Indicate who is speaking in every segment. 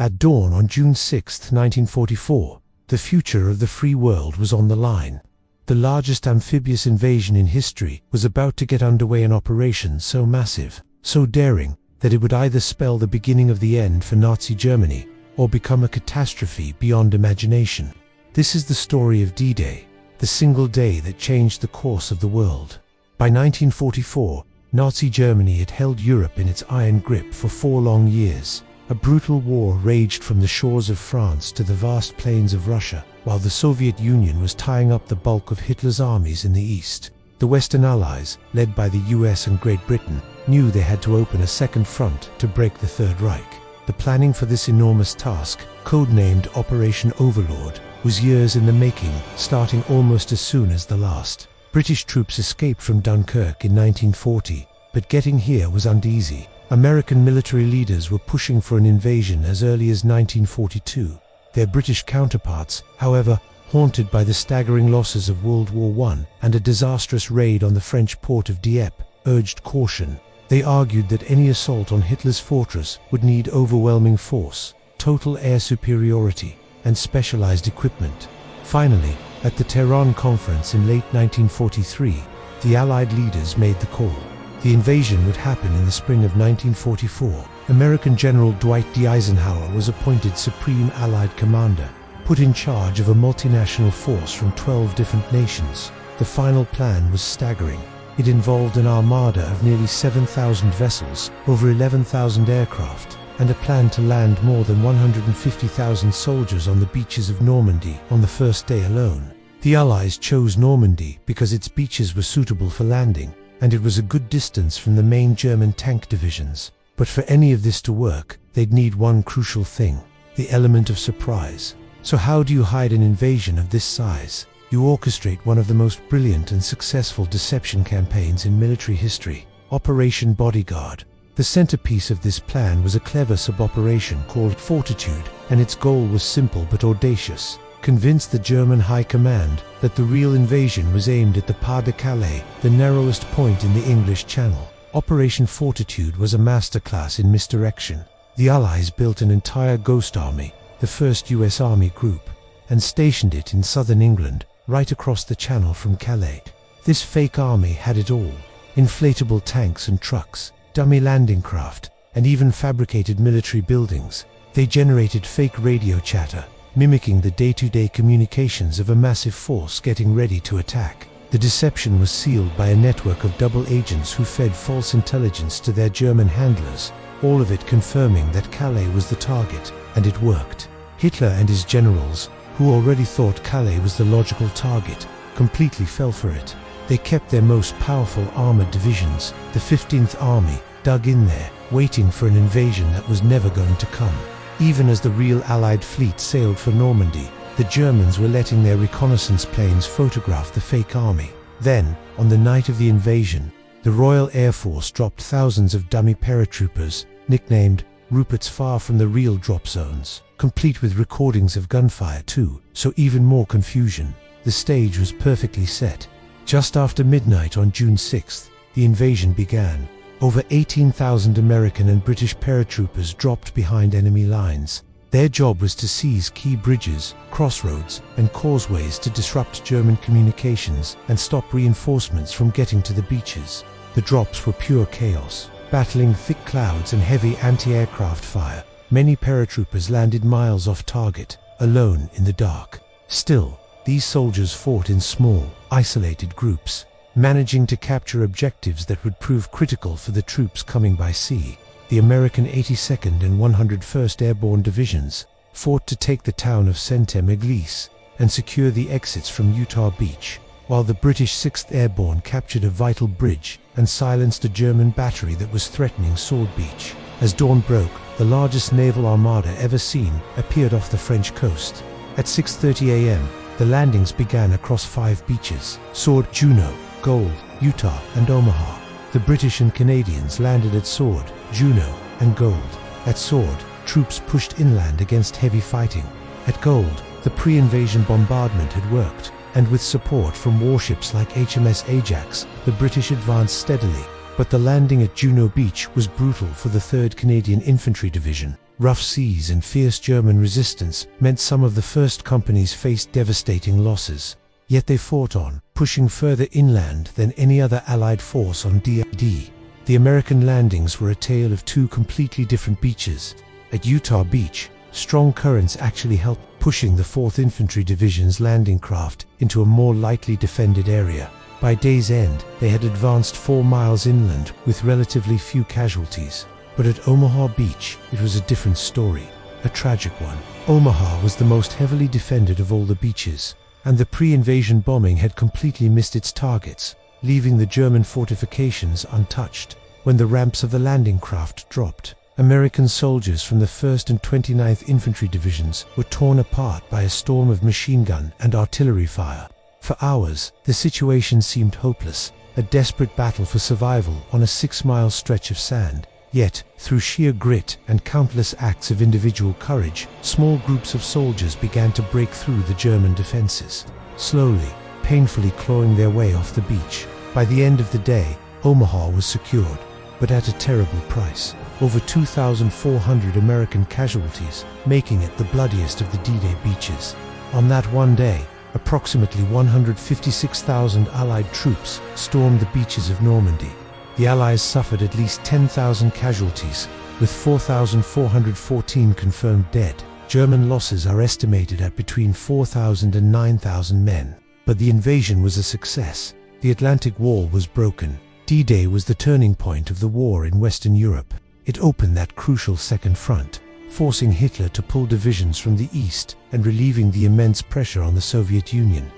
Speaker 1: At dawn on June 6, 1944, the future of the free world was on the line. The largest amphibious invasion in history was about to get underway, an operation so massive, so daring, that it would either spell the beginning of the end for Nazi Germany or become a catastrophe beyond imagination. This is the story of D-Day, the single day that changed the course of the world. By 1944, Nazi Germany had held Europe in its iron grip for 4 long years. A brutal war raged from the shores of France to the vast plains of Russia, while the Soviet Union was tying up the bulk of Hitler's armies in the east. The Western Allies, led by the US and Great Britain, knew they had to open a second front to break the Third Reich. The planning for this enormous task, codenamed Operation Overlord, was years in the making, starting almost as soon as the last. British troops escaped from Dunkirk in 1940, but getting here was uneasy. American military leaders were pushing for an invasion as early as 1942. Their British counterparts, however, haunted by the staggering losses of World War I and a disastrous raid on the French port of Dieppe, urged caution. They argued that any assault on Hitler's fortress would need overwhelming force, total air superiority, and specialized equipment. Finally, at the Tehran Conference in late 1943, the Allied leaders made the call. The invasion would happen in the spring of 1944. American General Dwight D. Eisenhower was appointed Supreme Allied Commander, put in charge of a multinational force from 12 different nations. The final plan was staggering. It involved an armada of nearly 7,000 vessels, over 11,000 aircraft, and a plan to land more than 150,000 soldiers on the beaches of Normandy on the first day alone. The Allies chose Normandy because its beaches were suitable for landing, and it was a good distance from the main German tank divisions. But for any of this to work, they'd need one crucial thing: the element of surprise. So how do you hide an invasion of this size? You orchestrate one of the most brilliant and successful deception campaigns in military history, Operation Bodyguard. The centerpiece of this plan was a clever sub-operation called Fortitude, and its goal was simple but audacious: convince the German High Command that the real invasion was aimed at the Pas de Calais, the narrowest point in the English Channel. Operation Fortitude was a masterclass in misdirection. The Allies built an entire ghost army, the 1st US Army Group, and stationed it in southern England, right across the Channel from Calais. This fake army had it all: inflatable tanks and trucks, dummy landing craft, and even fabricated military buildings. They generated fake radio chatter, mimicking the day-to-day communications of a massive force getting ready to attack. The deception was sealed by a network of double agents who fed false intelligence to their German handlers, all of it confirming that Calais was the target, and it worked. Hitler and his generals, who already thought Calais was the logical target, completely fell for it. They kept their most powerful armored divisions, the 15th Army, dug in there, waiting for an invasion that was never going to come. Even as the real Allied fleet sailed for Normandy, the Germans were letting their reconnaissance planes photograph the fake army. Then, on the night of the invasion, the Royal Air Force dropped thousands of dummy paratroopers, nicknamed Rupert's far from the real drop zones, complete with recordings of gunfire too, so even more confusion. The stage was perfectly set. Just after midnight on June 6th, the invasion began. Over 18,000 American and British paratroopers dropped behind enemy lines. Their job was to seize key bridges, crossroads, and causeways to disrupt German communications and stop reinforcements from getting to the beaches. The drops were pure chaos. Battling thick clouds and heavy anti-aircraft fire, many paratroopers landed miles off target, alone in the dark. Still, these soldiers fought in small, isolated groups, managing to capture objectives that would prove critical for the troops coming by sea. The American 82nd and 101st Airborne Divisions fought to take the town of Sainte-Église and secure the exits from Utah Beach, while the British 6th Airborne captured a vital bridge and silenced a German battery that was threatening Sword Beach. As dawn broke, the largest naval armada ever seen appeared off the French coast. At 6:30 a.m., the landings began across 5 beaches: Sword, Juno, Gold, Utah, and Omaha. The British and Canadians landed at Sword, Juno, and Gold. At Sword, troops pushed inland against heavy fighting. At Gold, the pre-invasion bombardment had worked, and with support from warships like HMS Ajax, the British advanced steadily. But the landing at Juno Beach was brutal for the 3rd Canadian Infantry Division. Rough seas and fierce German resistance meant some of the first companies faced devastating losses. Yet they fought on, pushing further inland than any other Allied force on DID. The American landings were a tale of two completely different beaches. At Utah Beach, strong currents actually helped pushing the 4th Infantry Division's landing craft into a more lightly defended area. By day's end, they had advanced 4 miles inland with relatively few casualties. But at Omaha Beach, it was a different story, a tragic one. Omaha was the most heavily defended of all the beaches, and the pre-invasion bombing had completely missed its targets, leaving the German fortifications untouched. When the ramps of the landing craft dropped, American soldiers from the 1st and 29th Infantry Divisions were torn apart by a storm of machine gun and artillery fire. For hours, the situation seemed hopeless, a desperate battle for survival on a 6-mile stretch of sand. Yet, through sheer grit and countless acts of individual courage, small groups of soldiers began to break through the German defenses, slowly, painfully clawing their way off the beach. By the end of the day, Omaha was secured, but at a terrible price. Over 2,400 American casualties, making it the bloodiest of the D-Day beaches. On that one day, approximately 156,000 Allied troops stormed the beaches of Normandy. The Allies suffered at least 10,000 casualties, with 4,414 confirmed dead. German losses are estimated at between 4,000 and 9,000 men. But the invasion was a success. The Atlantic Wall was broken. D-Day was the turning point of the war in Western Europe. It opened that crucial second front, forcing Hitler to pull divisions from the east and relieving the immense pressure on the Soviet Union.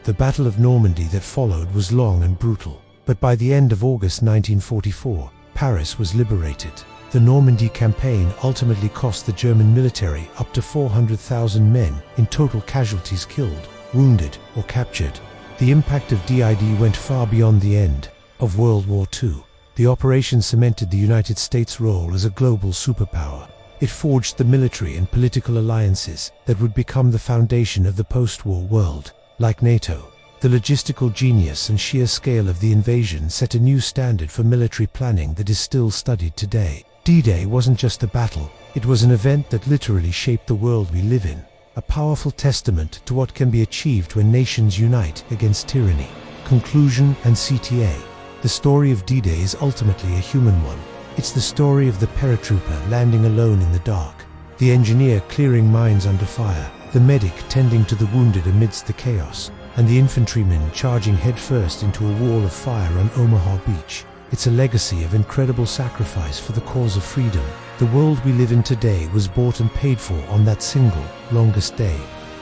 Speaker 1: The Battle of Normandy that followed was long and brutal. But by the end of August 1944, Paris was liberated. The Normandy campaign ultimately cost the German military up to 400,000 men in total casualties killed, wounded, or captured. The impact of DID went far beyond the end of World War II. The operation cemented the United States' role as a global superpower. It forged the military and political alliances that would become the foundation of the post-war world. Like NATO, the logistical genius and sheer scale of the invasion set a new standard for military planning that is still studied today. D-Day wasn't just a battle, it was an event that literally shaped the world we live in, a powerful testament to what can be achieved when nations unite against tyranny. Conclusion and CTA. The story of D-Day is ultimately a human one. It's the story of the paratrooper landing alone in the dark, the engineer clearing mines under fire, the medic tending to the wounded amidst the chaos, and the infantrymen charging headfirst into a wall of fire on Omaha Beach. It's a legacy of incredible sacrifice for the cause of freedom. The world we live in today was bought and paid for on that single, longest day.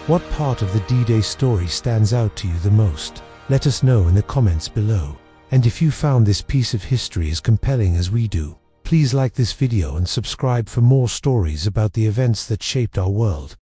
Speaker 1: What part of the D-Day story stands out to you the most? Let us know in the comments below. And if you found this piece of history as compelling as we do, please like this video and subscribe for more stories about the events that shaped our world.